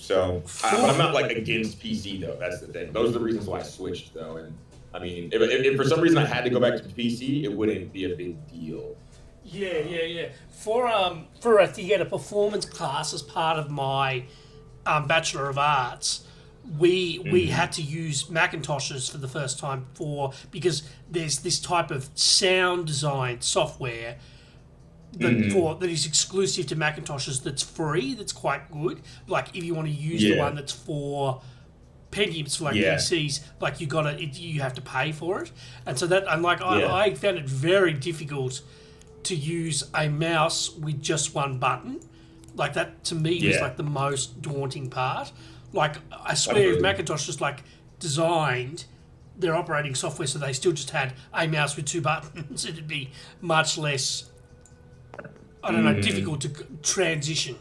So, but I'm not like against PC though. That's the thing. Those are the reasons why I switched though. And I mean, if for some reason I had to go back to PC, it wouldn't be a big deal. Yeah. For to get a performance class as part of my Bachelor of Arts, we Mhm. had to use Macintoshes for the first time because there's this type of sound design software Mhm. that is exclusive to Macintoshes that's free, that's quite good. Like if you want to use the one Yeah. that's for Pentiums for like Yeah. PCs, like you have to pay for it, and so that and like Yeah. I found it very difficult to use a mouse with just one button. Like that to me was Yeah. like the most daunting part. Like I I swear, feel if you. Macintosh just like designed their operating software so they still just had a mouse with two buttons, it'd be much less, I don't know, Mhm. difficult to transition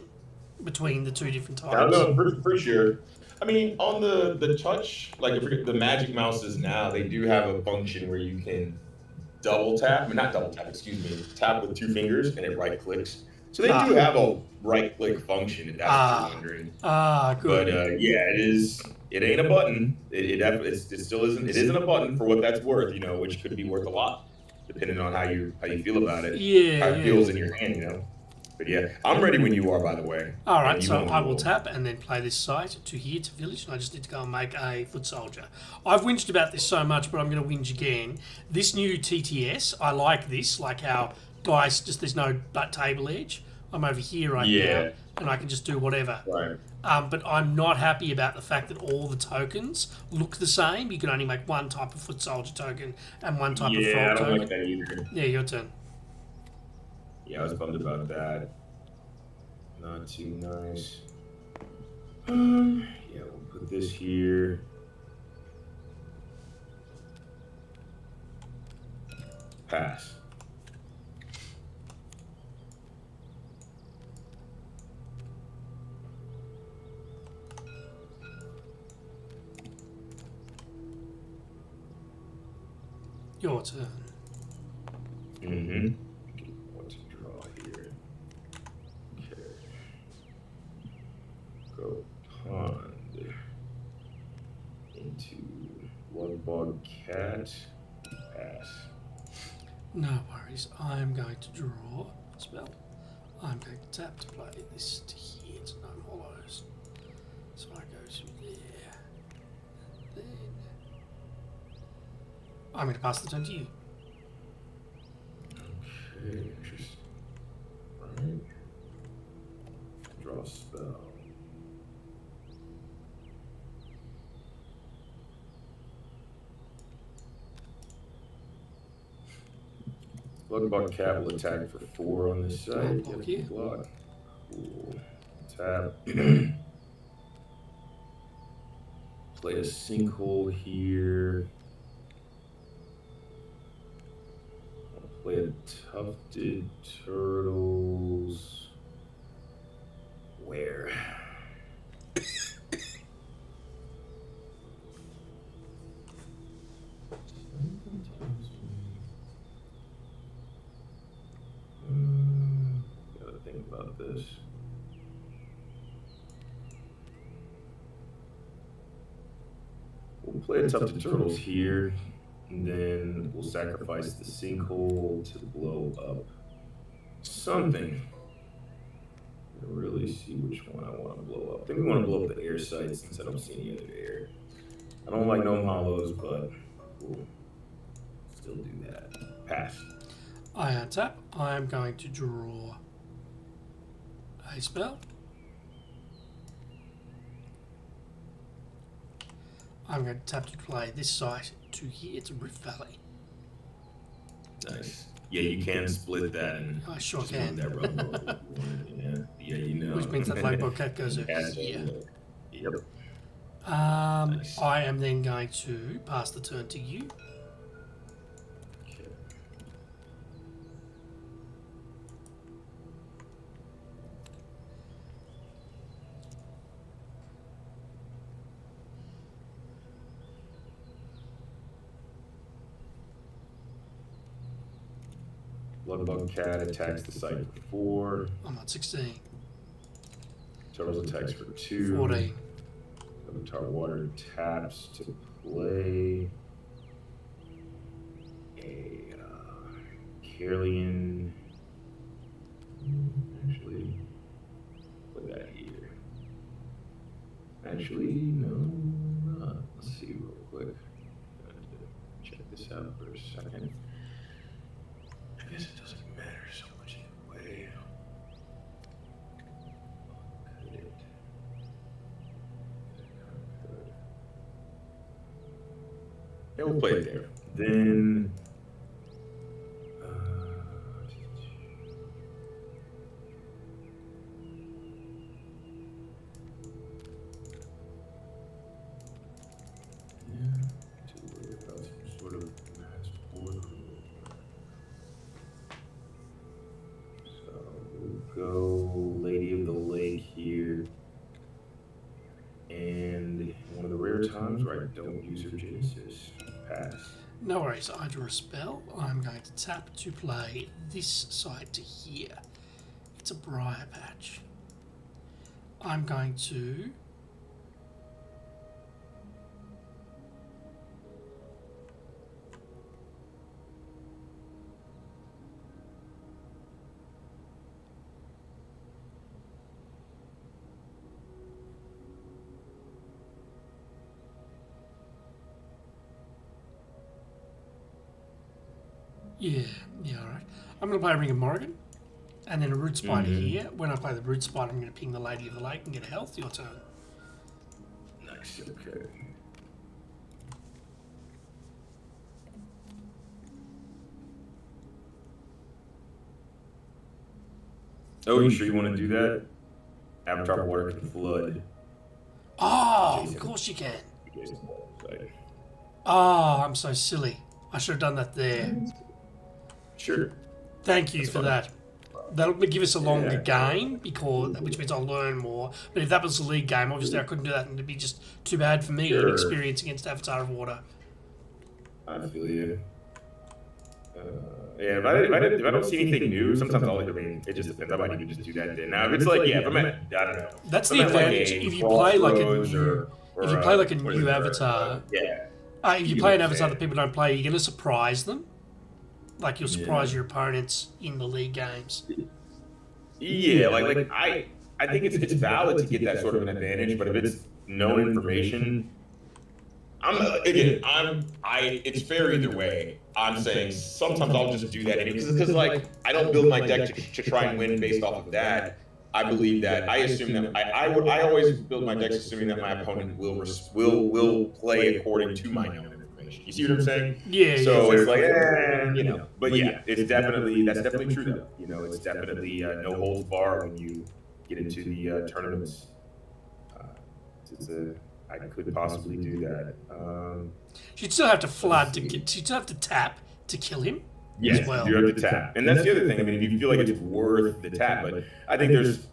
between the two different I don't types. know for sure. I mean, on the touch, like if the Magic Mouses now, they do have a function where you can double tap, I mean not double tap, excuse me, tap with two fingers and it right clicks. So they do Ah, have a right click function if that's what you're ah, wondering. good. But yeah, it is. It ain't a button. It still isn't. It isn't a button for what that's worth. Which could be worth a lot, depending on how you feel about it, how it Yeah. feels in your hand. But yeah, I'm ready when you are. By the way, All right, and you so know when I you will will. tap and then play this site to here to village, and I just need to go and make a foot soldier. I've whinged about this so much, but I'm going to whinge again. This new TTS, I like this, like how dice just there's no table edge. I'm over here right now, Yeah. and I can just do whatever. Right. But I'm not happy about the fact that all the tokens look the same. You can only make one type of foot soldier token and one type of Yeah, I frog don't like token. that either. Yeah, your turn. Yeah, I was bummed about that. Not too nice. Yeah, we'll put this here. Pass. Your turn. Mm-hmm. What to draw here? Okay. Go pond into Bloodbog Cat. Pass. No worries. I'm going to draw a spell. I'm going to tap to play this to here to no hollows. So I go to there. Then I'm going to pass the turn to you. Okay, interesting. Right. Draw a spell. Bloodbog Cat will attack for 4 on this side. Block Yep, here. block. Cool. Tap. Play a sinkhole here. I'll play a tufted turtles. Where? Gotta think about this. We'll play a tufted turtles here, and then we'll sacrifice the sinkhole to blow up something. Really see which one I want to blow up. I think we want to blow up the air site since I don't see any other air. I don't like gnome hollows, but we'll still do that. Pass. I untap. I'm going to draw a spell. I'm going to tap to play this site to here to Rift Valley. Nice. Yeah, you can split that and I sure just can. move that rubber over if you want. Yeah, you know. Which means that Lightbug Cat goes over Has here. Yep. Nice. I am then going to pass the turn to you. Okay. Bloodbug Cat attacks the site for 4. I'm at 16. Totals attacks for 2. 14. Avatar Water taps to play a Caerleon. Actually, put that here. Actually, no. Let's see real quick. Check this out for a second. I guess it doesn't matter so much either way. Could it? Yeah, we'll play it there. Then. Sort of matched order. So we'll go Lady of the Lake here. And one of the rare times where I don't use her Genesis. Pass. No worries, I draw a spell. I'm going to tap to play this side to here. It's a briar patch. I'm going to yeah, alright. I'm going to play a Ring of Morrigan and then a Root Spider here. When I play the Root Spider, I'm going to ping the Lady of the Lake and get a health. Your turn. Nice, okay. Oh, you sure you want to do that? Avatar Water can flood. Oh, of course you can. Oh, I'm so silly. I should have done that there. Sure. Thank you for that. That'll give us a longer game, because which means I'll learn more. But if that was a league game, obviously I couldn't do that, and it'd be just too bad for me in experience against Avatar of Water. I feel you. Yeah, if I don't see anything new, sometimes it just depends. I might even just do that then. Now, if it's like, yeah, if I'm at, I don't know. That's the advantage. If you play like a new, if you play like a new avatar, if you play an avatar that people don't play, you're going to surprise them. Like you'll surprise your opponents in the league games. Yeah, like I think it's valid to get that sort of an advantage, but if it's known information, it's fair either way. I'm saying sometimes I'll just do that because like I don't build my deck to try and win based off of that. I believe that I assume that I always build my decks assuming that my opponent will play according to my known information. You see what I'm saying? Yeah. So it's like, but yeah, that's definitely true though. You know, it's definitely no holds bar when you get into the tournaments. I could possibly do that. You'd still have to flood to get. You'd still have to tap to kill him. Yes, as well. you have to tap, and that's the other thing. I mean, if you feel like it's worth the tap, but I think there's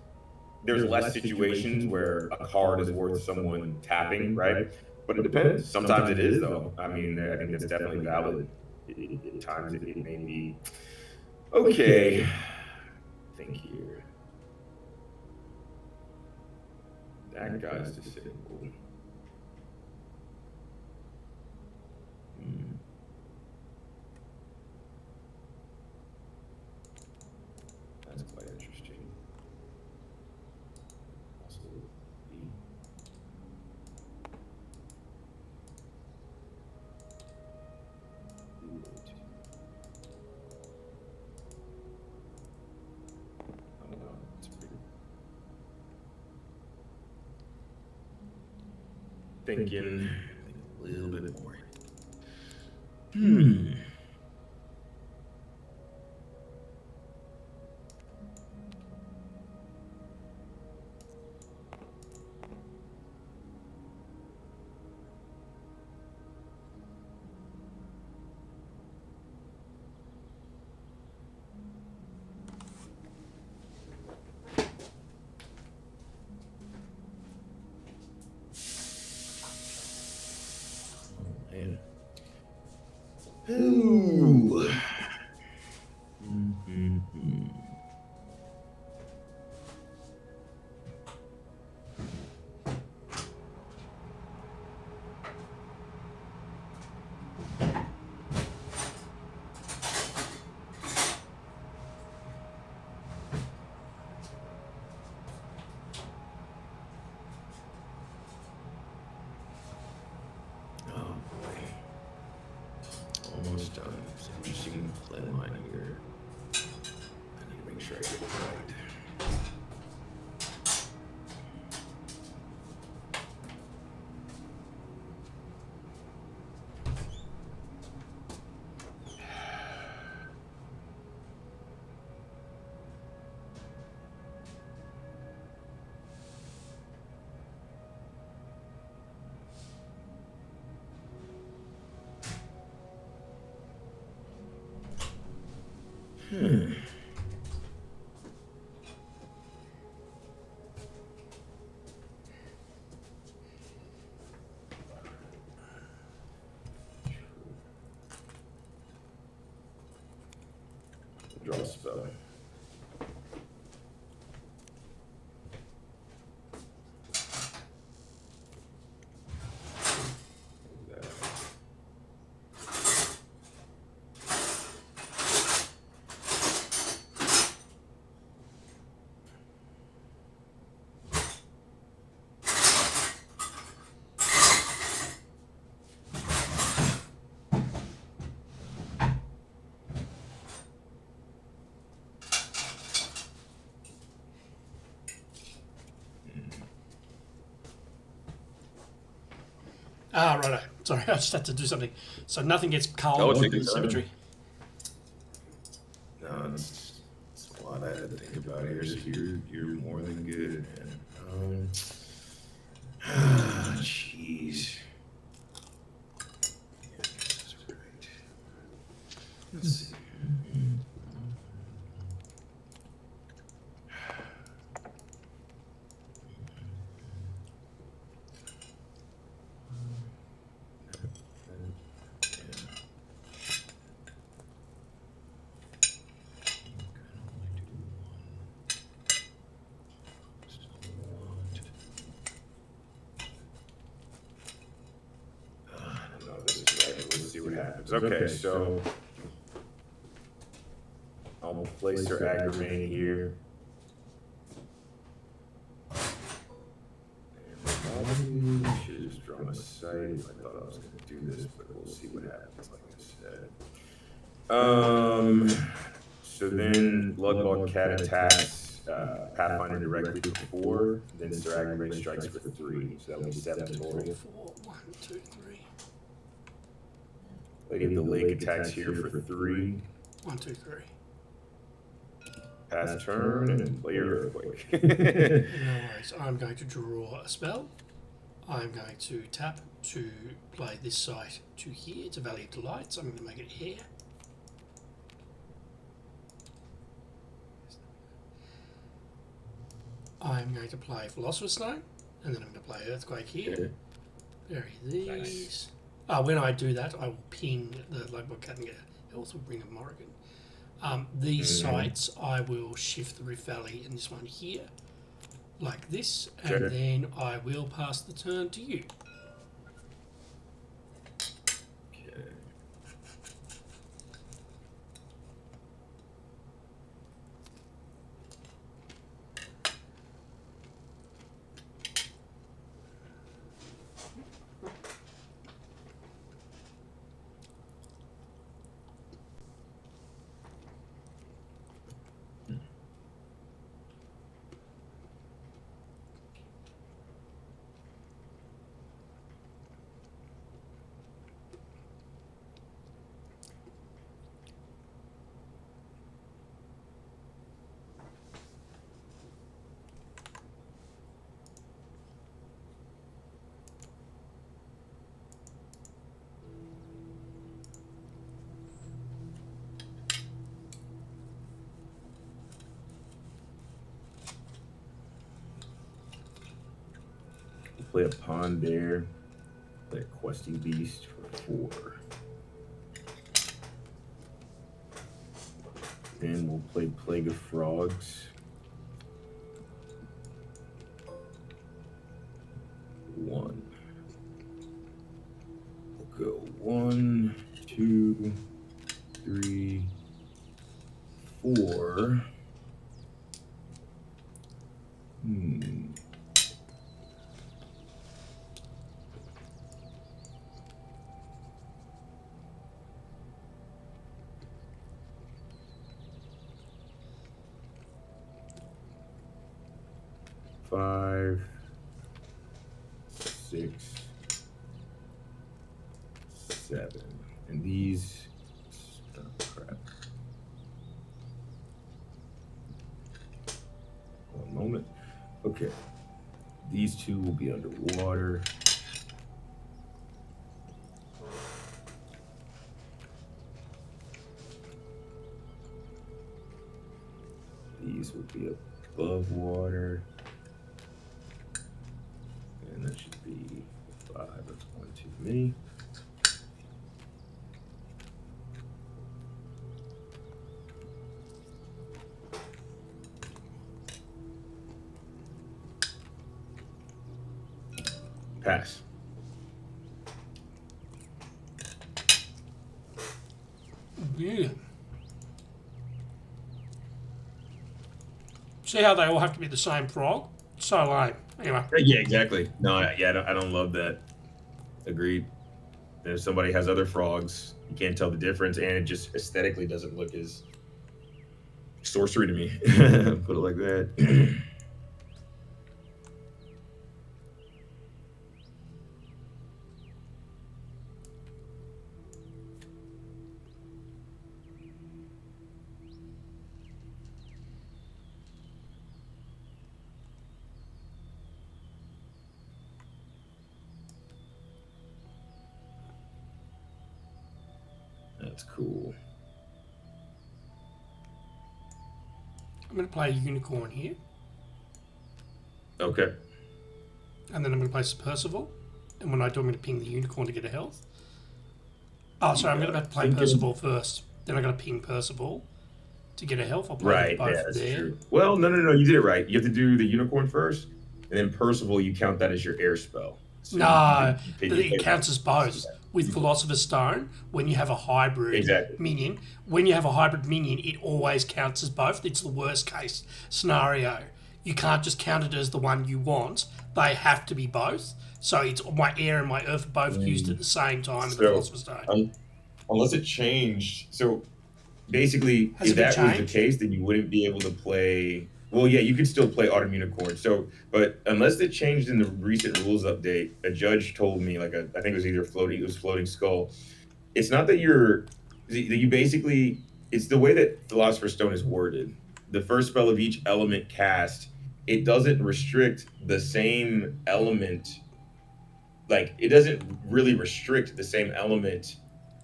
less situations where a card is worth someone tapping, right? But it depends. Sometimes it is, though. I mean, I think that's definitely valid. At times it may be. Okay. Think here. That guy's disabled. That's quite interesting. Also, I don't know. It's pretty. Thinking a little bit more. Man. Ooh. play line here. I need to make sure I get it right. Draw a spell. Ah, righto. Sorry, I just had to do something. So nothing gets Oh, culled take from your the time. symmetry. No, it's a lot I had to think about here. So you're more than good, man. Jeez. Yeah, that's right. Let's see. I don't know if this is right, but let's see what happens. Okay, so I'll place her aggravate here. And probably should have just drawn a sight if I thought I was going to do this, but we'll see what happens, like I said. So then Bloodbog Cat attacks Pathfinder directly for 4, then Sir Aggravate strikes for 3. So that would be 7 total. 4, 1, 2, 3. Lady of the Lake attacks here for 3. 1, 2, 3. Pass turn and play your Earthquake. No worries. I'm going to draw a spell. I'm going to tap to play this site to here. It's a Valley of Delight, so I'm going to make it here. I'm going to play Philosopher's Stone, and then I'm going to play Earthquake here. Bury these. Nice. When I do that, I will ping the Bloodbog Cat and get a health of Ring of Morrigan. These sites, I will shift the Rift Valley and this one here, like this, and then I will pass the turn to you. Okay. Play a Pond Bear. Play a Questing Beast for 4. Then we'll play Plague of Frogs. 1. We'll go 1, 2, 3, 4. 5, 6, 7. And these. Oh, crap. One moment. Okay. These two will be underwater. These will be above water. And that should be 5. That's one too many. Pass. Yeah. See how they all have to be the same frog? So lame. Anyway. Yeah, exactly. No, yeah, I don't love that. Agreed. And if somebody has other frogs, you can't tell the difference, and it just aesthetically doesn't look as sorcery to me. Put it like that. That's cool. I'm going to play a unicorn here. Okay. And then I'm going to play Percival. And when I do, I'm going to ping the unicorn to get a health. Oh, sorry, I'm going to have to play Percival first. Then I got to ping Percival to get a health. I'll play Right. both Yeah, that's there. true. Well, no. You did it right. You have to do the unicorn first, and then Percival. You count that as your air spell. So No, you it counts as both. Yeah. With Philosopher's Stone, when you have a hybrid Exactly. minion, it always counts as both. It's the worst case scenario. You can't just count it as the one you want. They have to be both. So it's my air and my earth are both used at the same time with the Philosopher's Stone. Unless it changed. So basically, Has if it been that was the changed? case, then you wouldn't be able to play. Well, yeah, you could still play Autumn Unicorn. So, but unless it changed in the recent rules update, a judge told me, like, I think it was either floating skull. It's not that that you basically, it's the way that Philosopher's Stone is worded. The first spell of each element cast, it doesn't restrict the same element. Like, it doesn't really restrict the same element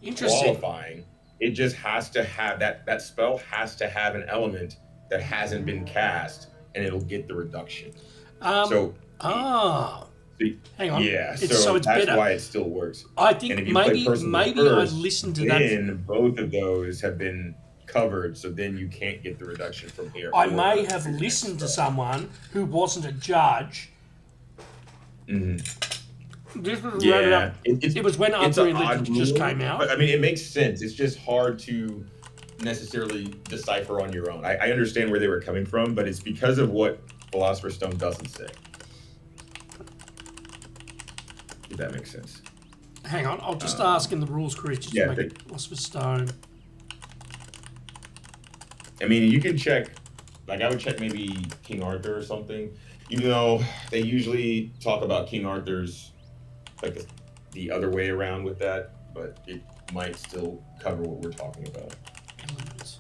Interesting. qualifying. It just has to have that spell has to have an element that hasn't been cast, and it'll get the reduction. So, Ah. Hang on. yeah, So so it's that's better. why it still works. I And think if you play Percival maybe I first, listened to that. then both of those have been covered, so then you can't get the reduction from air. I or may earth have for your next listened to spell. someone who wasn't a judge. Mhm. This was Yeah, it was when it's an Arthurian odd Literature just rule, came but out. I mean, it makes sense. It's just hard to necessarily decipher on your own. I understand where they were coming from, but it's because of what Philosopher's Stone doesn't say. If that makes sense. Hang on, I'll just ask in the rules creature to make it Philosopher's Stone. I mean, you can check. Like, I would check maybe King Arthur or something. Even though they usually talk about King Arthur's like the other way around with that, but it might still cover what we're talking about. Elements.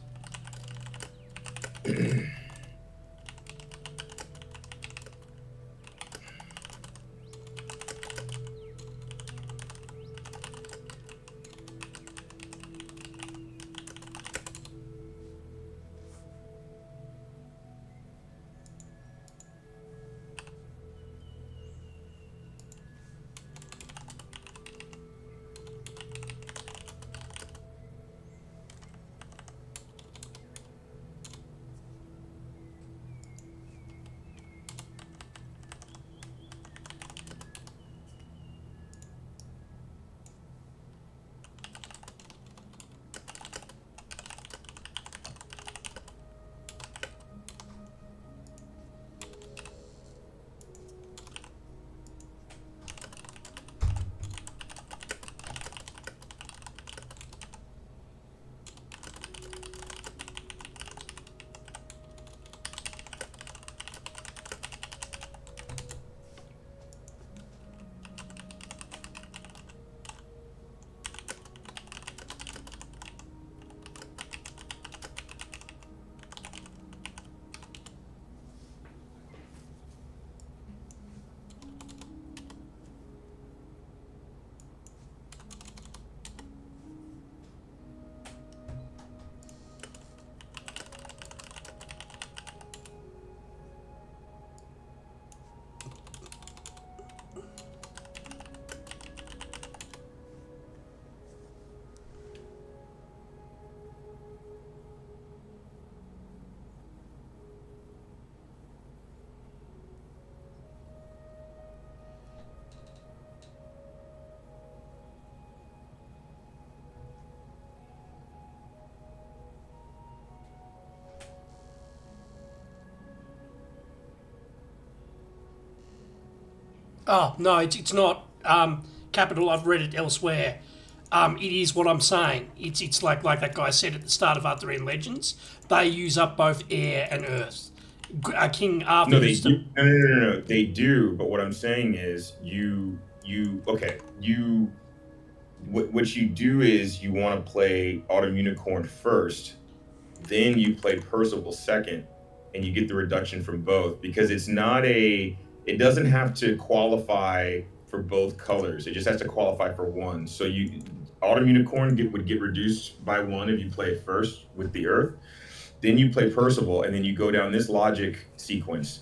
Oh no, it's not capital. I've read it elsewhere. It is what I'm saying. It's like that guy said at the start of Arthurian Legends. They use up both air and earth. King Arthur No, they used do. to. No. They do. But what I'm saying is, okay. What you do is you want to play Autumn Unicorn first, then you play Percival second, and you get the reduction from both because it's not a. It doesn't have to qualify for both colors. It just has to qualify for one. So you Autumn Unicorn would get reduced by one if you play it first with the Earth. Then you play Percival, and then you go down this logic sequence.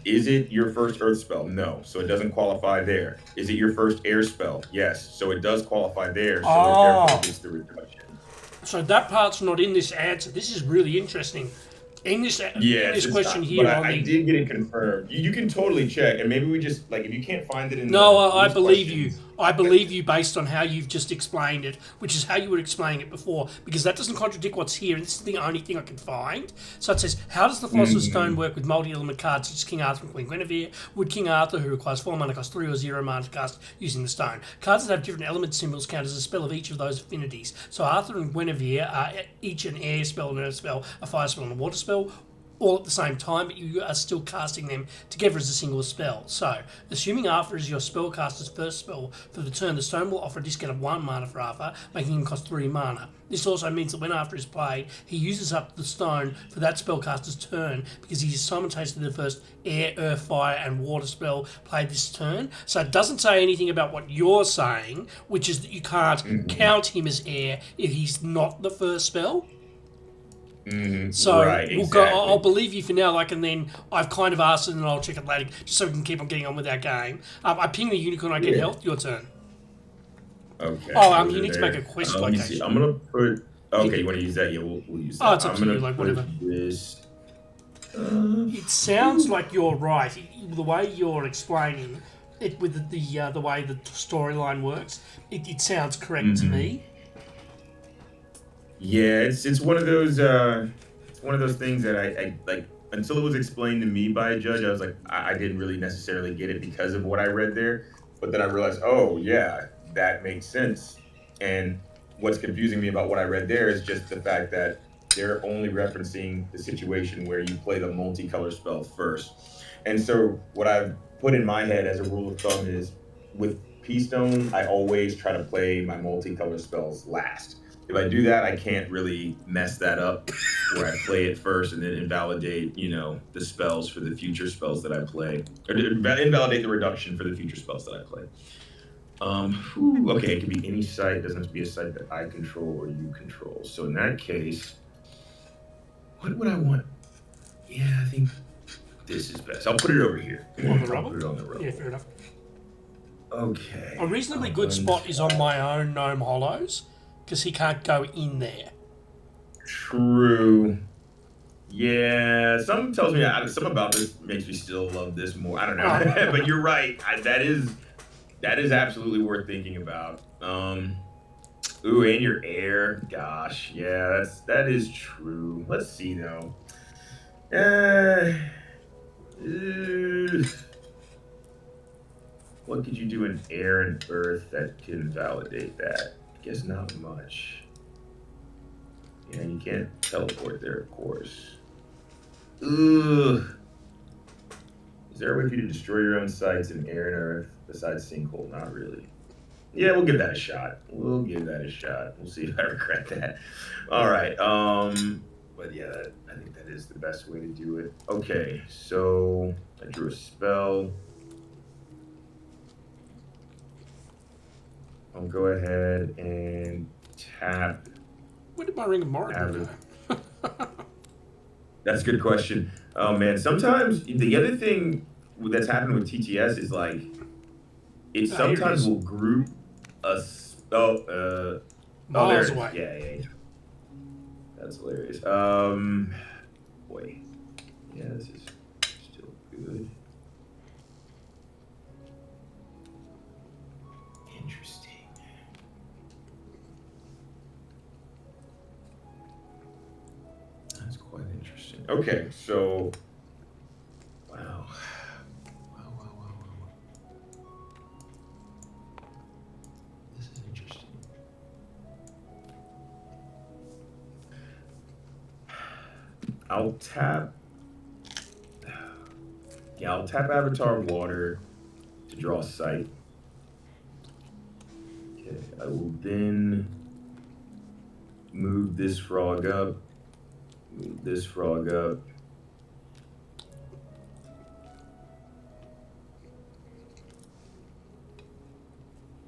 Is it your first Earth spell? No, so it doesn't qualify there. Is it your first Air spell? Yes, so it does qualify there. So it therefore Oh, gets the reduction. so that part's not in this answer. This is really interesting. Yeah, In this it's question not. But here on I the. did get it confirmed. You can totally check, and maybe we just like if you can't find it in No, I these believe you. questions. I believe you based on how you've just explained it, which is how you were explaining it before, because that doesn't contradict what's here, and this is the only thing I can find. So it says, how does the Philosopher's Stone Mhm. work with multi-element cards such as King Arthur and Queen Guinevere? Would King Arthur, who requires 4 mana, cost 3 or 0 mana to cast using the stone? Cards that have different element symbols count as a spell of each of those affinities. So Arthur and Guinevere are each an air spell, an earth spell, a fire spell, and a water spell, all at the same time, but you are still casting them together as a single spell. So, assuming Arthur is your spellcaster's first spell for the turn, the stone will offer a discount of 1 mana for Arthur, making him cost 3 mana. This also means that when Arthur is played, he uses up the stone for that spellcaster's turn because he is simultaneously the first air, earth, fire, and water spell played this turn. So it doesn't say anything about what you're saying, which is that you can't Mhm. count him as air if he's not the first spell. Mhm. So Right. we'll go. I'll Exactly. believe you for now. Like, and then I've kind of asked it, and I'll check it later, just so we can keep on getting on with our game. I ping the unicorn. I get Yeah. health. Your turn. Okay. Oh, We'll you do need to make a there. quest Let me see. location. I'm gonna put. Okay, You, you want to use that? Yeah, we'll use oh, that. it's up I'm to you. gonna Like put whatever. this. Uh, It sounds like you're right. The way you're explaining it with the way the storyline works, it sounds correct to mhm. me. Yeah, it's one of those things that I like until it was explained to me by a judge, I was like, I didn't really necessarily get it because of what I read there. But then I realized, oh yeah, that makes sense. And what's confusing me about what I read there is just the fact that they're only referencing the situation where you play the multicolor spell first. And so what I've put in my head as a rule of thumb is with P-Stone, I always try to play my multicolor spells last. If I do that, I can't really mess that up where I play it first and then invalidate, the spells for the future spells that I play, or invalidate the reduction for the future spells that I play. Okay, it can be any site. It doesn't have to be a site that I control or you control. So in that case, what would I want? Yeah, I think this is best. I'll put it over here. On the I'll put rubble. it on the Yeah, fair rubble. enough. A Okay. reasonably good spot is on my own gnome hollows because he can't go in there. True. Yeah, some tells me some about this makes me still love this more. I don't Oh, know, but you're right. That is absolutely worth thinking about. Ooh, and your air. Gosh, yeah, that is true. Let's see though. Uh, uh, what could you do in air and earth that can validate that? I guess not much. Yeah, you can't teleport there, of course. Ugh. Is there a way for you to destroy your own sites in air and earth besides sinkhole? Not really. Yeah, we'll give that a shot. We'll give that a shot. We'll see if I regret that. All right. But yeah, I think that is the best way to do it. Okay, so I drew a spell. I'll go ahead and tap. where did my ring of Morrigan Have go? it. That's a good question. Oh man, sometimes the other thing that's happened with TTS is like it Oh, here it sometimes is. will group a oh, there Miles it is. away. Yeah. That's hilarious. Boy. Yeah, this is still good. Interesting. That's quite interesting. Okay, so wow. Wow. I'll tap. Yeah, I'll tap Avatar of Water to draw sight. Okay, I will then move this frog up, move this frog up.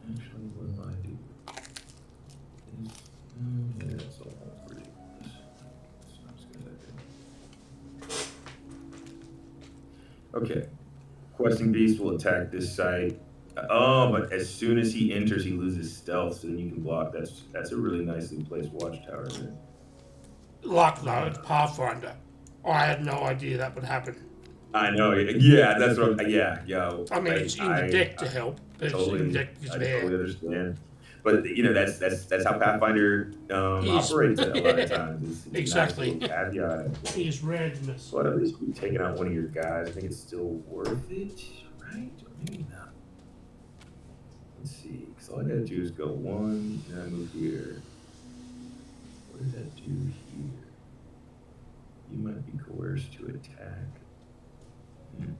Actually, what do I do? Yeah, that's all ridiculous. It's not as good as I think. Okay, Questing Beast will attack this site. Oh, but as soon as he enters, he loses stealth, so then you can block. That's a really nicely placed watchtower there. Luck though, it's Pathfinder. I had no idea that would happen. I know. Yeah, that's what. Yeah, yeah. I mean, it's in the deck to help, but it's in the Totally, deck because I of totally air. understand. But that's how Pathfinder Is operates a lot of times. It's a nice exactly. little caveat. Is randomness. But at least we've taken out one of your guys. I think it's still worth it, right? Or maybe not. Let's see. Because all I gotta do is go one, and I move here. What does that do here? You might be coerced to attack. Hmm.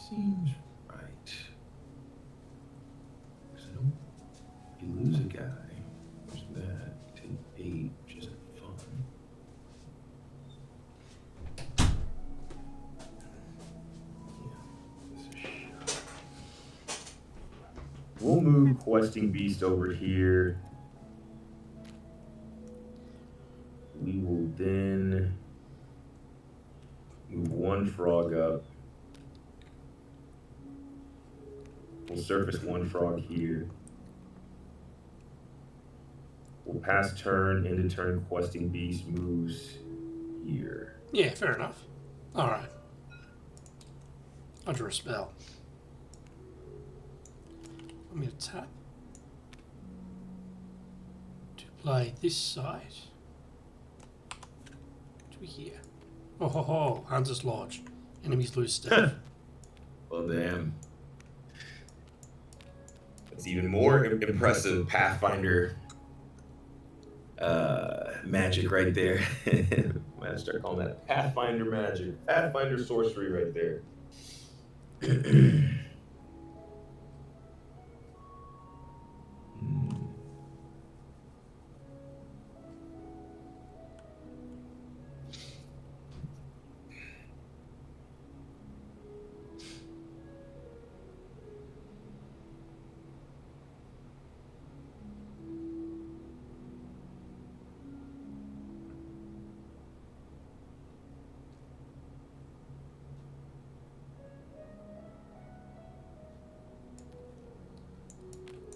Seems right. So you lose a guy. There's that. Take 8, which isn't fun. Yeah, this is shot. We'll move Questing Beast over here. We will then move one frog up. We'll surface one frog here. We'll pass turn, end of turn, Questing Beast moves here. Yeah, fair enough. All right. Under a spell. I'm going to tap to play this side to here. Oh ho ho! Hunter's Lodge. Enemies lose stealth. Well, damn. That's even more impressive Pathfinder magic right there. I'm gonna start calling that Pathfinder magic, Pathfinder sorcery right there.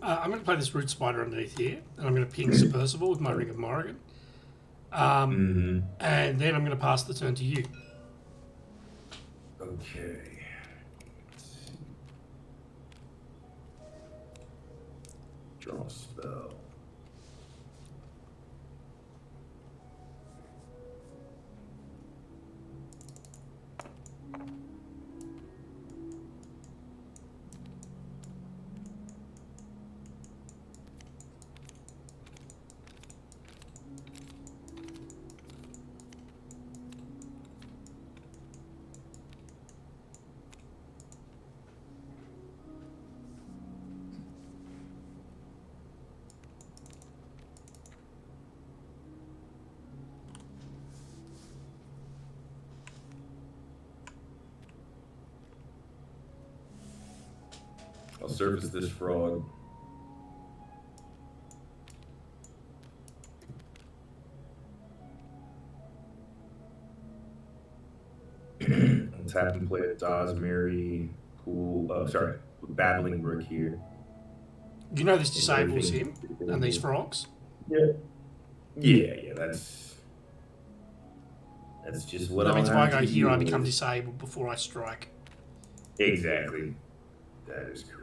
I'm going to play this Root Spider underneath here, and I'm going to ping Sir Percival with my Ring of Morrigan. And then I'm going to pass the turn to you. Okay. Let's see. Draw a spell. I'll surface this frog. I'll tap and play a Dosmary Pool. Oh, sorry, Battling Brook here. You know this disables him and these frogs. Yeah. Yeah. That's just what That I'll means if I have go to here, I deal become with. disabled before I strike. Exactly. That is cool.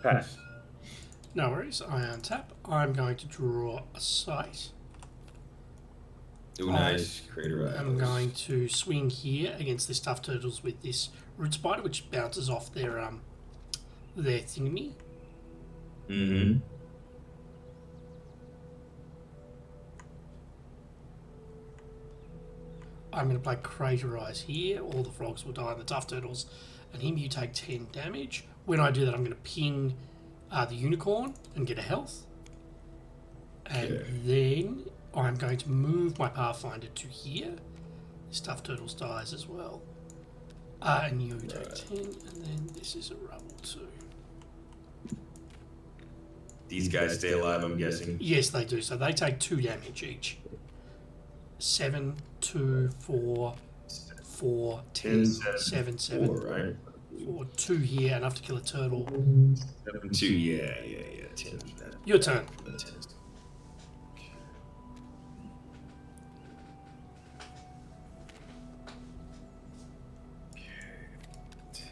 Pass. No worries. I untap. I'm going to draw a sight. Oh, nice. Crater I'm Isles. going to swing here against the stuffed turtles with this root spider, which bounces off their thingy. Mm-hmm. I'm going to play Crater Eyes here. All the frogs will die, and the tough turtles and him, you take 10 damage. When I do that, I'm going to ping the unicorn and get a health. And then I'm going to move my Pathfinder to here. Stuffed turtles dies as well. And you take 10, and then this is a rubble too. These guys stay alive, I'm guessing. Yes, they do. So they take 2 damage each. 7, 2, 4, 4, 10, 7, 7. 4, right? 4, 2 here, enough to kill a turtle. 7, 2, yeah. 10. Your turn. 10.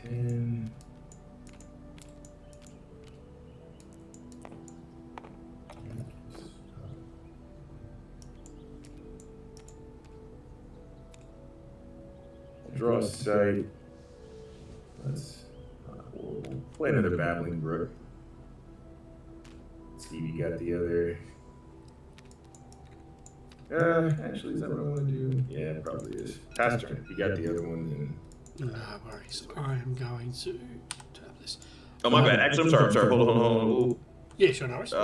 10. Draw a sight. Let's we'll play another Babbling Brook. See if you got the other. Actually, is that what I want to do? Yeah, it probably is. Pass turn. If you got the other one, then. No worries. I am going to tap this. Oh, my bad. Actually, I'm sorry. Hold on. Yeah, sure, no worries.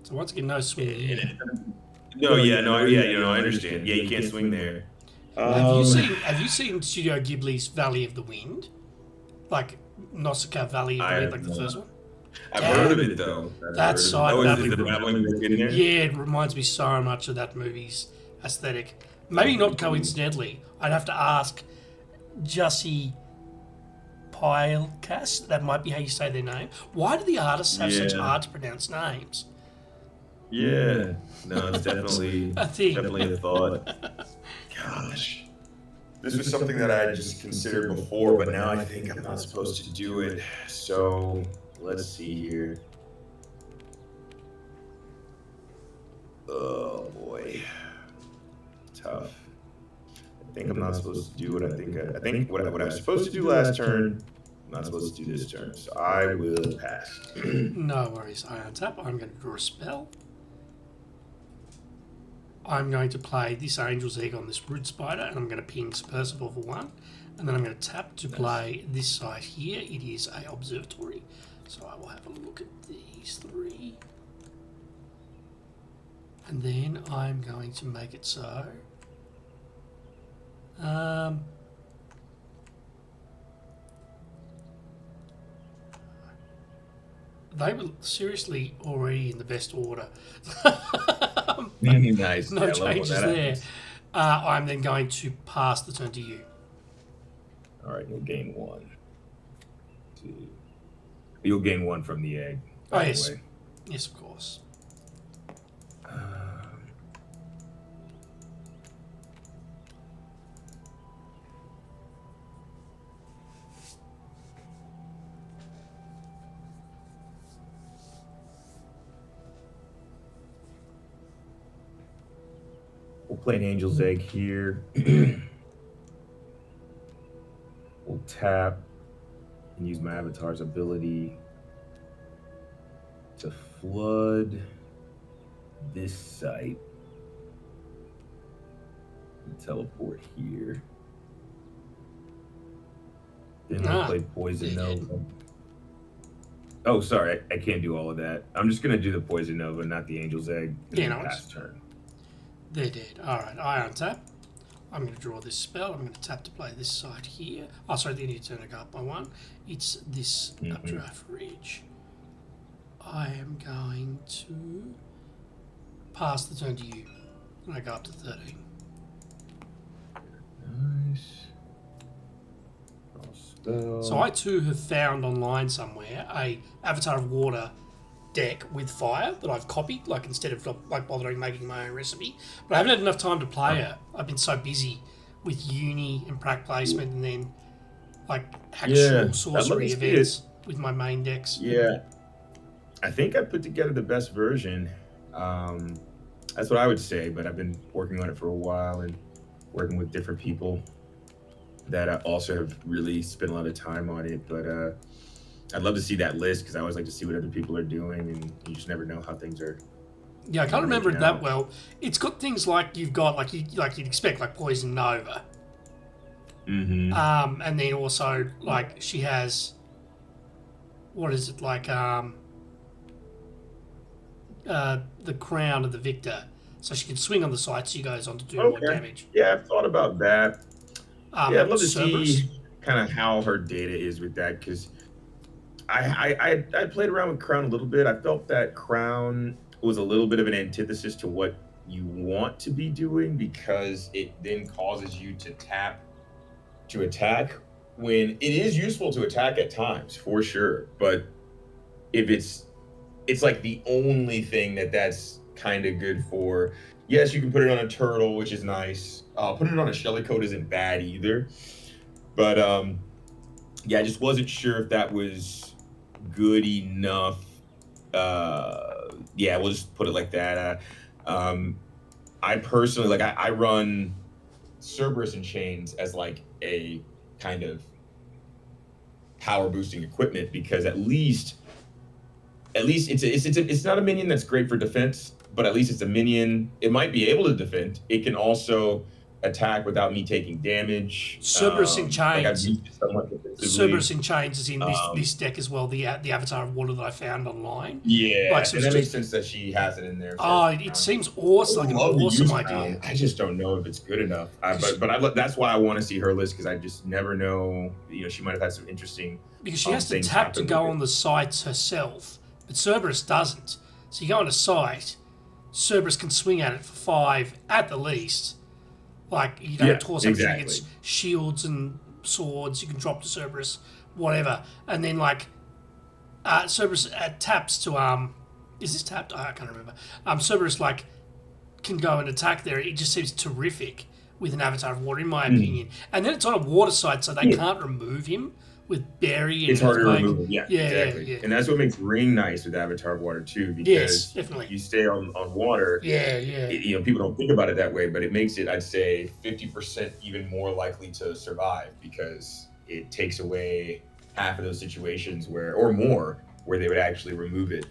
So once again, no swing. I understand. Yeah, you can't swing there. Have you seen Studio Ghibli's Valley of the Wind? Like Nausicaa Valley of the Wind, like the first one? I've heard of it though. That side is the Babbling Brook in there? Yeah, it reminds me so much of that movie's aesthetic. Maybe not coincidentally. I'd have to ask Jussie Pilcas. That might be how you say their name. Why do the artists have such hard to pronounce names? Yeah. No, it's definitely A thing. definitely a thought. Gosh. This was something that I had just considered before, but now I think I'm not supposed to do it. So let's see here. Oh boy. Tough. I think I'm not supposed to do what I think what I was supposed to do last turn. I'm not supposed to do this turn, so I will pass. No worries. I untap. I'm going to draw a spell. I'm going to play this Angel's Egg on this Root Spider, and I'm going to ping Percival for 1. And then I'm going to tap to play this side here. It is a observatory. So I will have a look at these 3. And then I'm going to make it so. They were seriously already in the best order. Nice. No changes there. I'm then going to pass the turn to you. All right, you'll gain 1. 2. You'll gain 1 from the egg. Oh, yes. Yes, of course. We'll play an Angel's Egg here. We'll tap and use my avatar's ability to flood this site. And teleport here. Then we'll play Poison Nova. Oh, sorry, I can't do all of that. I'm just gonna do the Poison Nova, not the Angel's Egg. Yeah, no, pass turn. They're dead. Alright, I untap. I'm going to draw this spell. I'm going to tap to play this side here. Oh, sorry, they need to turn it up by 1. It's this Updraft Ridge. I am going to pass the turn to you. And I go up to 13. Nice. So I too have found online somewhere a Avatar of Water deck with fire that I've copied, like instead of like bothering making my own recipe. But I haven't had enough time to play it. I've been so busy with uni and prac placement and then like actual sorcery events with my main decks. Yeah. I think I put together the best version. Um, that's what I would say, but I've been working on it for a while and working with different people that also have really spent a lot of time on it. But I'd love to see that list because I always like to see what other people are doing, and you just never know how things are, Yeah, I can't remember making it that out. well. It's got things like you've got like you'd expect like Poison Nova, Mm-hmm. and then also like she has what is it like the crown of the victor, so she can swing on the side. So she goes on to do more Okay. damage. Yeah, I've thought about that. Yeah, I'd love to Cerberus. see kind of how her data is with that because I played around with Crown a little bit. I felt that Crown was a little bit of an antithesis to what you want to be doing because it then causes you to tap to attack when it is useful to attack at times for sure. But if it's like the only thing that's kind of good for. Yes, you can put it on a turtle, which is nice. Putting it on a shelly coat isn't bad either. But yeah, I just wasn't sure if that was good enough. Yeah, we'll just put it like that. I personally like I run Cerberus and Chains as like a kind of power boosting equipment because at least it's not a minion that's great for defense, but at least it's a minion. It might be able to defend. It can also attack without me taking damage. Cerberus in Like I've chains. used it somewhat Cerberus defensively. in chains is in Um, this deck as well. The Avatar of Water that I found online. Like yeah, so, and it's that makes just sense that she has it in there for it Crown. seems I awesome, would like an love to awesome use Crown. idea. I just don't know if it's good enough. Because That's why I want to see her list because I just never know. She might have had some interesting she has to things tap to happen with go it. on the sites herself, but Cerberus doesn't. So you go on a site, Cerberus can swing at it for 5 at the least. Like, Yeah, toss everything exactly. against shields and swords, you can drop to Cerberus, whatever. And then, like, Cerberus taps to, is this tapped? I can't remember. Cerberus, like, can go and attack there. It just seems terrific with an Avatar of Water, in my Mm. opinion. And then it's on a water site, so they Yeah. can't remove him with Berry and It's harder to Earthquake. remove them. Yeah, Yeah, yeah, exactly. yeah. And that's what makes Ring nice with Avatar of Water too, Yes, because definitely. you stay on water. Yeah, yeah. People don't think about it that way, but it makes it, I'd say, 50% even more likely to survive because it takes away half of those situations where, or more, where they would actually remove it.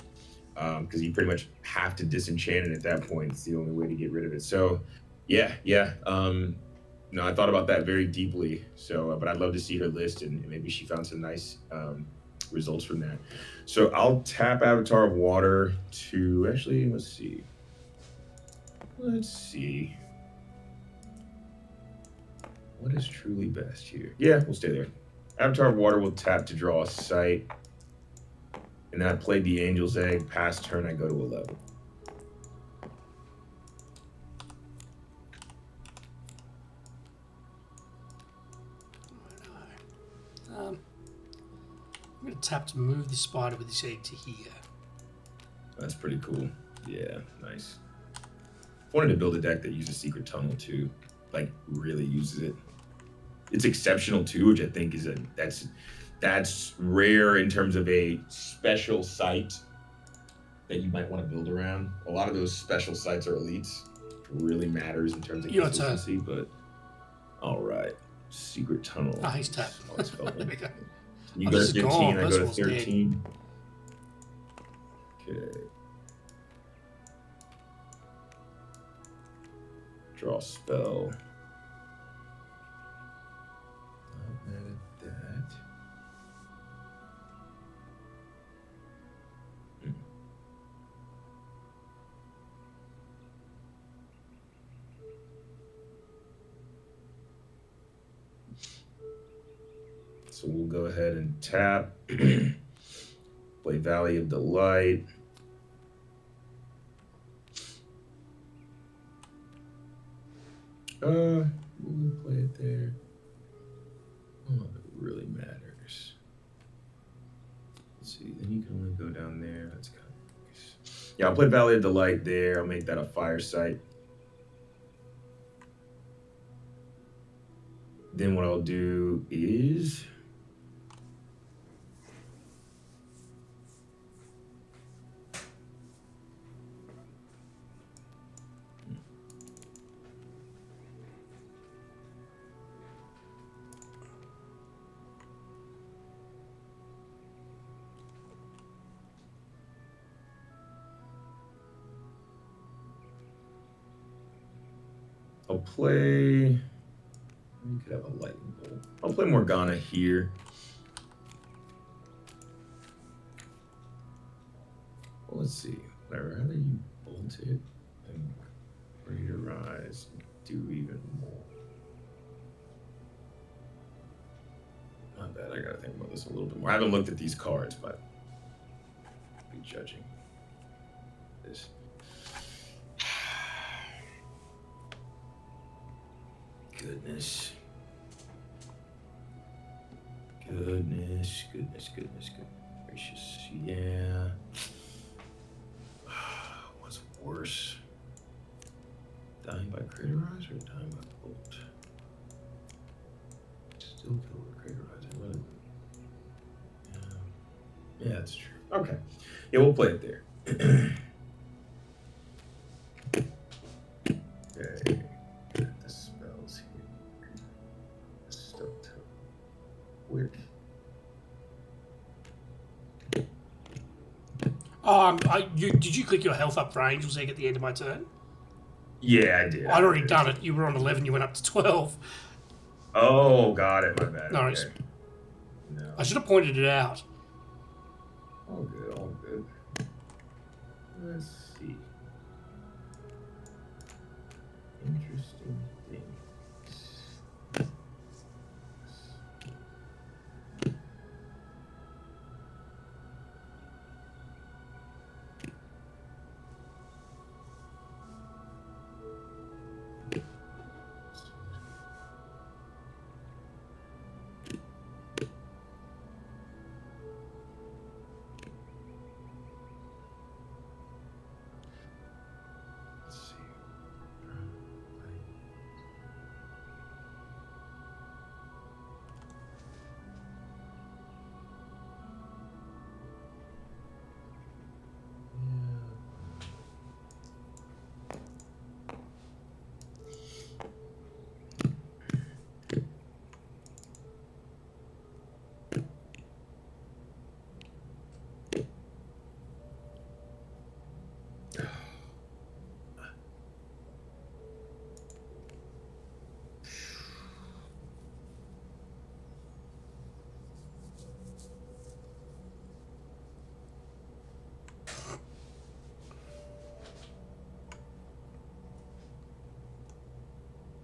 Because you pretty much have to disenchant it at that point. It's the only way to get rid of it. So, yeah, yeah. No, I thought about that very deeply. So, but I'd love to see her list, and maybe she found some nice results from that. So I'll tap Avatar of Water to actually. Let's see. Let's see. What is truly best here? Yeah, we'll stay there. Avatar of Water will tap to draw a sight, and then I played the Angel's Egg. Past turn, I go to 11. Um, I'm going to tap to move this spider with this egg to here. That's pretty cool. Yeah, nice. Wanted to build a deck that uses Secret Tunnel too, like really uses it. It's exceptional too, which I think is that's rare in terms of a special site that you might want to build around. A lot of those special sites are elites. It really matters in terms of It's a. consistency, but all right. Secret Tunnel. Oh, he's tapped. Oh, it's felt There like. we go. You Oh, go this to is 15, gone. I go to Percival's dead. 13. Okay. Draw spell. Not mad at that. Hmm. So we'll go ahead and tap. Play Valley of Delight. We'll play it there. Oh, it really matters. Let's see. Then you can only go down there. That's kind of nice. Yeah, I'll play Valley of Delight there. I'll make that a fire site. Then what I'll do is I'll play. You could have a lightning bolt. I'll play Morgana here. Well, let's see. I'd rather you bolt it and ready to rise and do even more. Not bad. I gotta think about this a little bit more. I haven't looked at these cards, but I'll be judging this. Goodness. Goodness gracious. Yeah. What's worse? Dying by Craterize or dying by Bolt? Still kill with Craterize. I really. Yeah, that's true. Okay. Yeah, we'll play it there. Okay. Get the spells here. Stuff to quick. Did you click your health up for Angel's Egg at the end of my turn? Yeah, I did. I'd already done it. You were on 11. You went up to 12. Oh, got it. My bad. No, okay. No. I should have pointed it out. All good. All good. Let's see. Interesting things.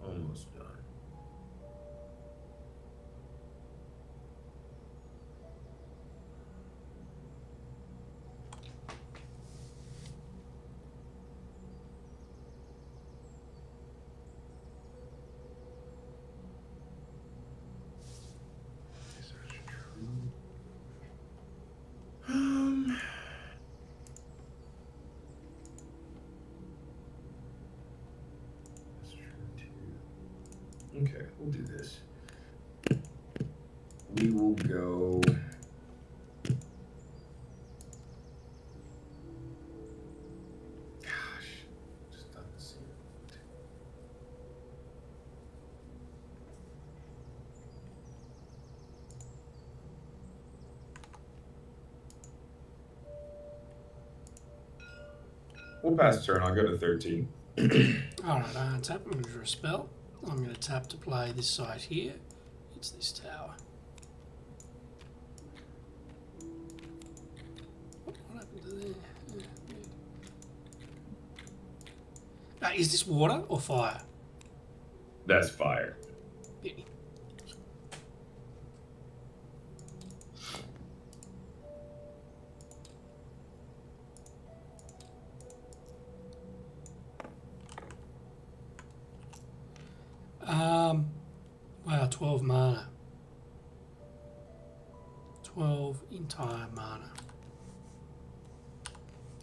Almost done. Is that true? That's true too. Okay, we'll do this. We will go. Gosh, just not the same. We'll pass turn. I'll go to 13. Alright, tap. I'm going to draw a spell. I'm going to tap to play this side here. It's this tower. What happened to there? Is this water or fire? That's fire. Beauty. Wow, 12 mana. 12 entire mana.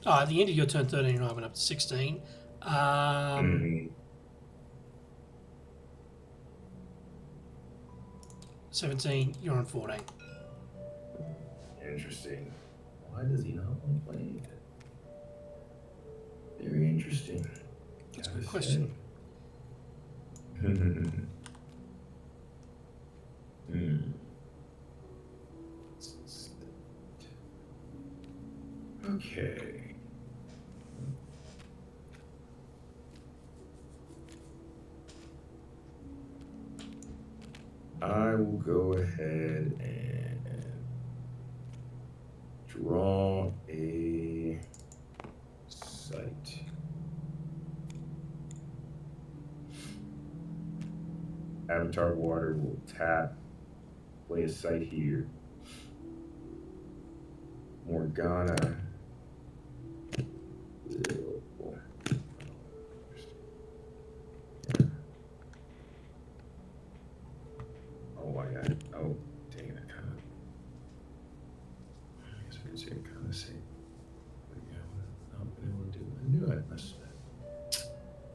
Oh, at the end of your turn 13, I went up to 16. 17, you're on 14. Interesting. Why does he not want to play anything? Very interesting. That's a good question. Okay. I will go ahead and draw a site. Avatar Water will tap, play a site here. Morgana will. Oh, I got it. Oh, dang it. I kind of. I guess I could say it kind of same. But yeah, I've not been able to do. I knew I messed that.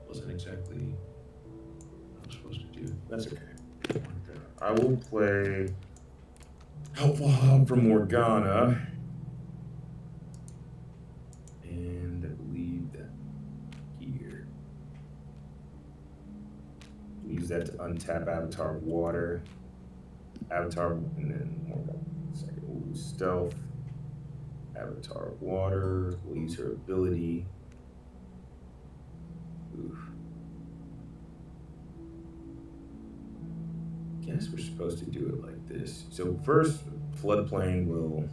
Wasn't exactly what I was supposed to do. That's okay. I will play Helpful Hub from Morgana and leave that here. Use that to untap Avatar Water. Avatar, and then Morgana. Second, we'll use Stealth. Avatar Water. We'll use her ability. Oof. Guess we're supposed to do it like this. So first, Floodplain will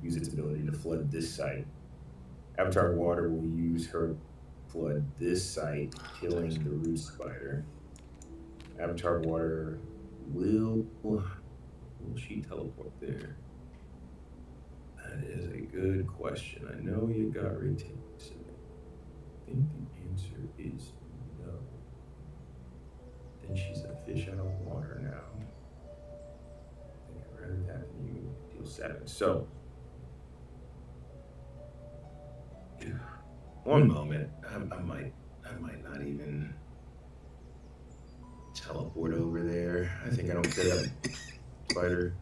use its ability to flood this site. Avatar Water will use her flood this site, killing the root spider. Avatar Water will she teleport there? That is a good question. I know you got retained. So I think the answer is no. Then she's a fish out of water now. I think I'd rather that than you deal 7. So, one moment. I might not even teleport over there. I think I don't care that spider.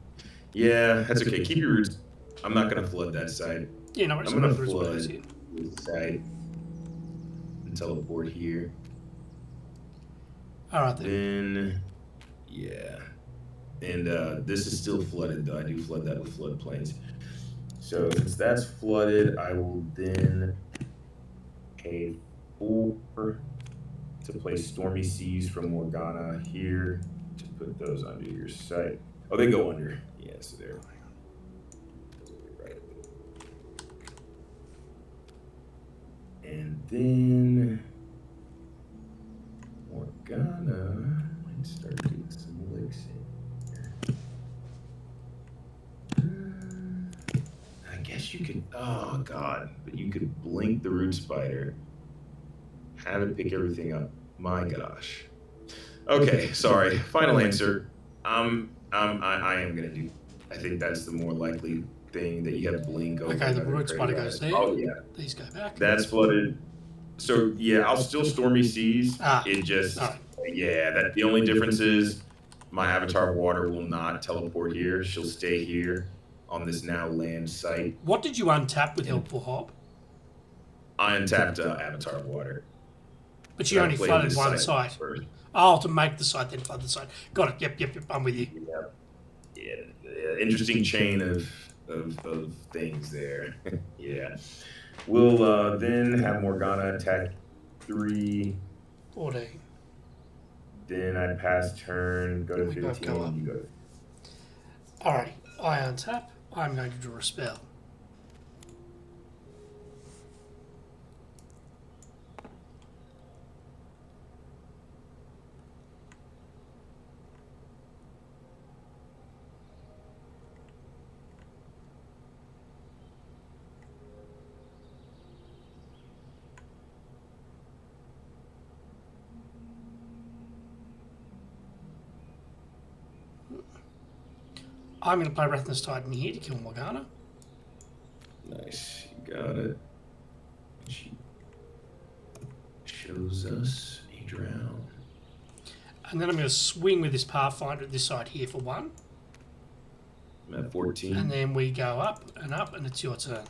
Yeah, that's okay. Keep your roots. I'm not gonna flood that side. Yeah, no worries. I'm I've gonna got the roots base flood here. this side and teleport here. All right then. Then, yeah. And this is still flooded, though. I do flood that with floodplains. So since that's flooded, I will then pay 4 to place Stormy Seas from Morgana here to put those under your site. Oh, they go under. Yeah, so they're right. And then Morgana might start doing some licks in here. I guess you could. Oh God! But you could blink the root spider, have it pick everything up. My gosh. Okay, sorry. Final answer. I am gonna do. I think that's the more likely thing that you have blink over Okay, the another root spider crater goes eyes. there. Oh yeah, These go back. that's flooded. So yeah, I'll still Stormy Seas. Ah, It just all right. yeah, that the only difference is my Avatar Water will not teleport here. She'll stay here on this now land site. What did you untap with And Helpful Hob? I untapped Avatar Water. But But she I only played flooded this one site site. first. Oh, to make the site, then flood the site. Got it. Yep. I'm with you. Yeah, interesting chain of things there. Yeah. We'll then have Morgana attack 3. 14. Then I pass turn, go to We both 15, go up. and you go to. Alrighty. I untap. I'm going to draw a spell. I'm going to play Rathnus Titan here to kill Morgana. Nice, you got it. She shows us a drown. And then I'm going to swing with this Pathfinder at this side here for 1. I'm at 14. And then we go up, and it's your turn.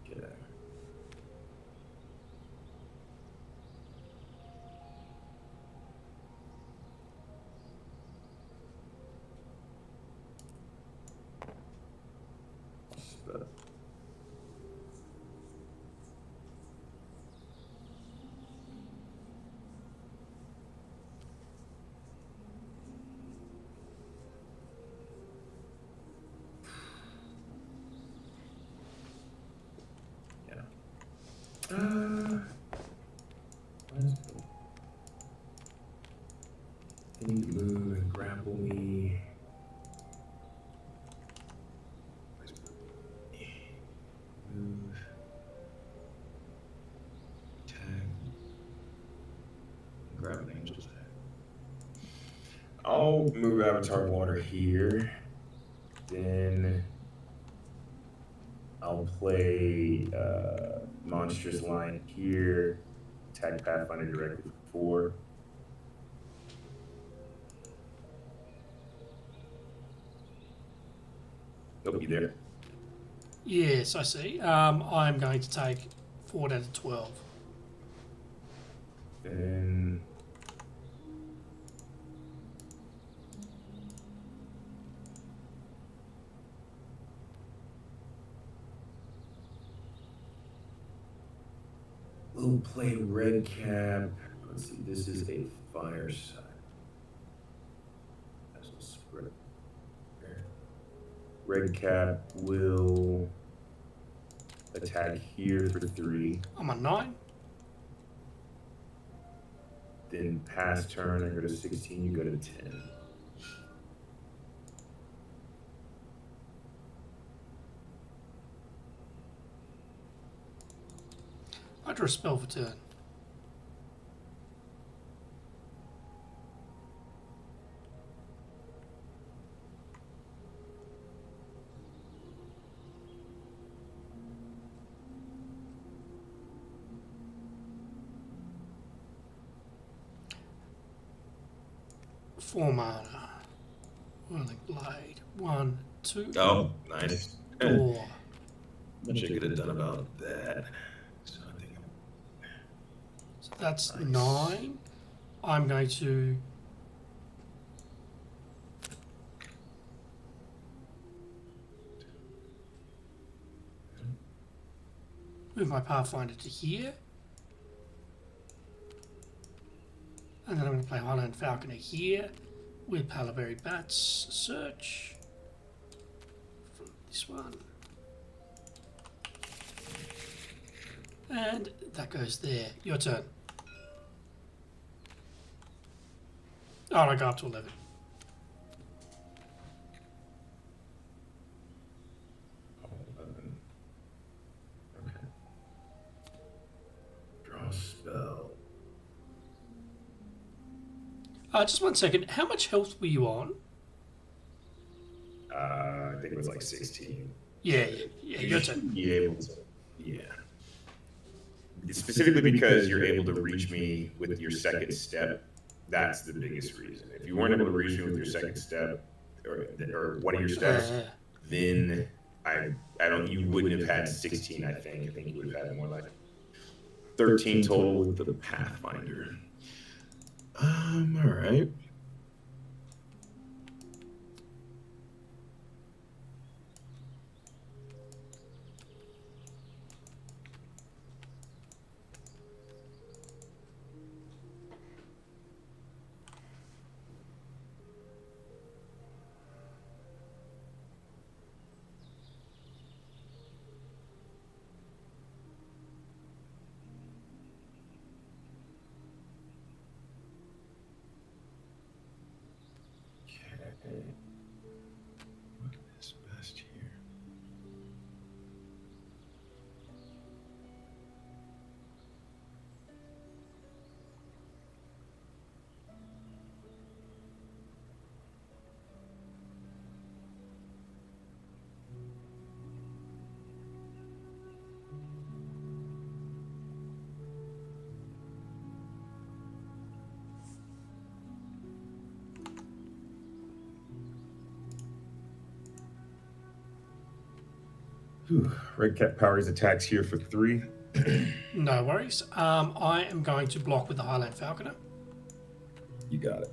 Okay. Spell. Then he can move and grapple me. Move. Attack. Grab an angel's head. I'll move Avatar Water here. Then I'll play Monstrous Line here. Attack Pathfinder directly for 4. Nope, you there? Yes, I see. I'm going to take 4 down to 12. Then we'll play Red Cap. Let's see, this is a fireside. That's a spread. Red Cap will attack here for 3. I'm on 9. Then pass turn, I go to 16, you go to 10. I draw a spell for turn. Four mana. Whirling Blade. 1, 2. Oh, nice. Door. Much I could have done about that. So I think So that's Nice. 9. I'm going to move my Pathfinder to here. And then I'm going to play Highland Falconer here with Palaberry Bats. Search. From this one. And that goes there. Your turn. Oh, and I go up to 11. Okay. Draw spell. Just 1 second. How much health were you on? I think it was like 16. Yeah, your turn. Be able to, yeah. Specifically because you're able to reach me with your second step. That's the biggest reason. If you weren't able to reach me with your second step or one of your steps, then I don't. You wouldn't have had 16. I think you would have had more like 13 total with the Pathfinder. All right. What is best here? Red Cap powers attacks here for 3. No worries. I am going to block with the Highland Falconer. You got it.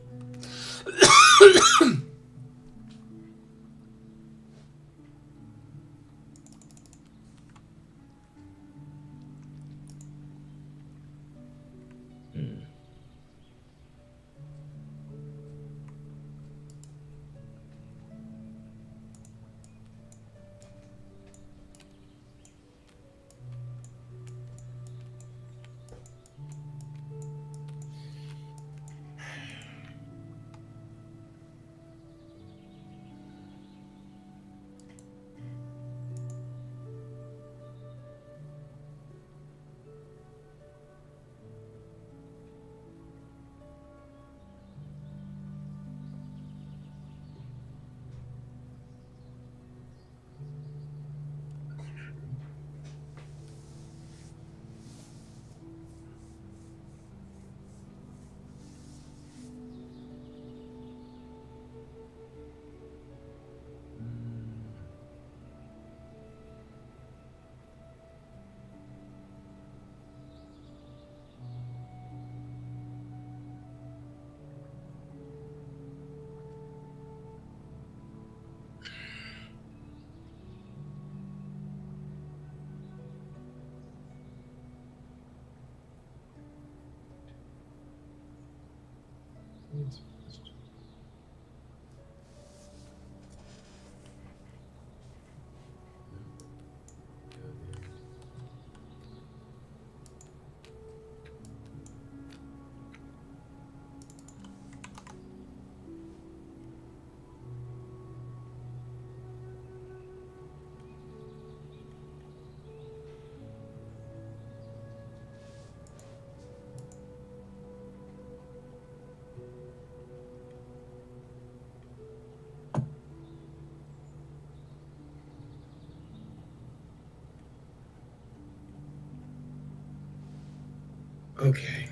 Okay.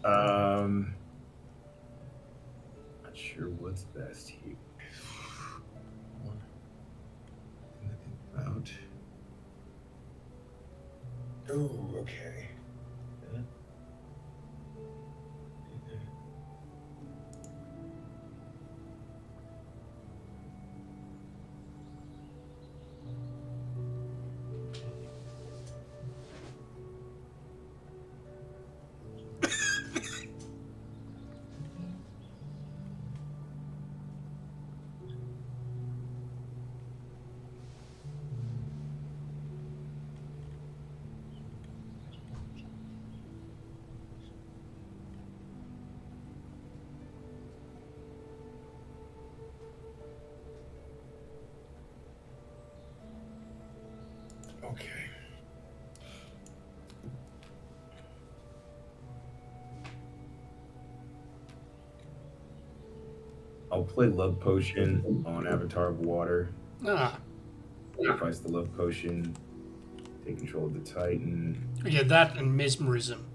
Not sure what's best here. Nothing about. Oh, okay. Okay. I'll play Love Potion on Avatar of Water. Ah, Sacrifice the Love Potion. Take control of the Titan. yeah, that and mesmerism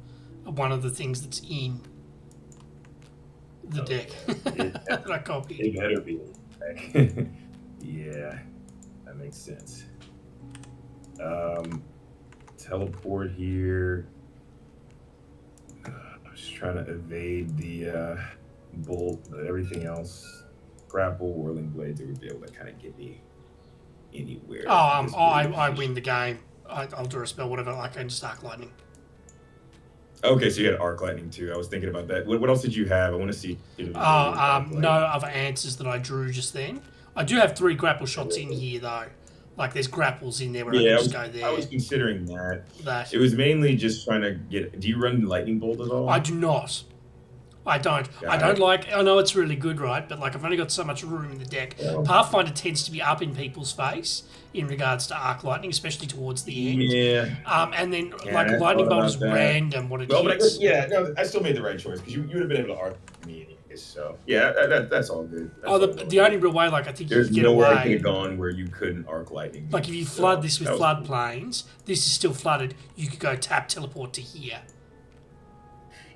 are one of the things that's in the deck that I copied. It better be. Yeah, that makes sense. Teleport here. I'm just trying to evade the bolt, but everything else. Grapple, Whirling Blades, it would be able to kind of get me anywhere. I win the game. I'll do a spell, whatever, like, and just Arc Lightning. Okay, so you had Arc Lightning too. I was thinking about that. What else did you have? I want to see. No other answers that I drew just then. I do have 3 grapple shots in here, though. Like, there's grapples in there where I can just go there. I was considering that. It was mainly just trying to get. Do you run Lightning Bolt at all? I do not. I don't. I don't like. I know it's really good, right? But like, I've only got so much room in the deck. Yeah. Pathfinder tends to be up in people's face in regards to Arc Lightning, especially towards the end. Yeah. And then like Lightning Bolt is random what it hits. I still made the right choice because you would have been able to arc me anyways. So yeah, that's all good. The only real way, like, I think there's you can get nowhere away. I could have gone where you couldn't Arc Lightning. Like, if you flood this with floodplains, this is still flooded. You could go tap teleport to here.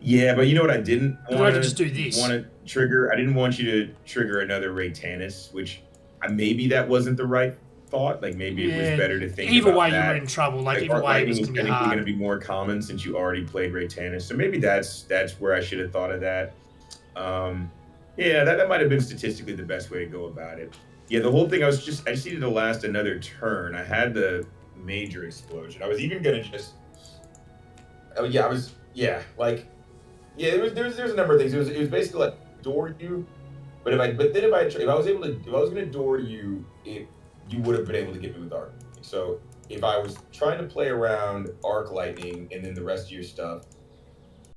Yeah, but you know what I didn't want to just do this. Want to trigger? I didn't want you to trigger another Raytanis, which maybe that wasn't the right thought. Like, maybe it was better to think. Either about way, that. you were in trouble. Like, either Arc way, Lightning it was is going to be hard. going to be more common since you already played Raytanis. So maybe that's where I should have thought of that. Yeah, that might have been statistically the best way to go about it. Yeah, the whole thing. I just needed to last another turn. I had the major explosion. I was even gonna just. Oh yeah, I was. Yeah, like. Yeah, there's a number of things. It was basically like door you, but if I was gonna door you, you would have been able to get me with arc. So if I was trying to play around Arc Lightning and then the rest of your stuff,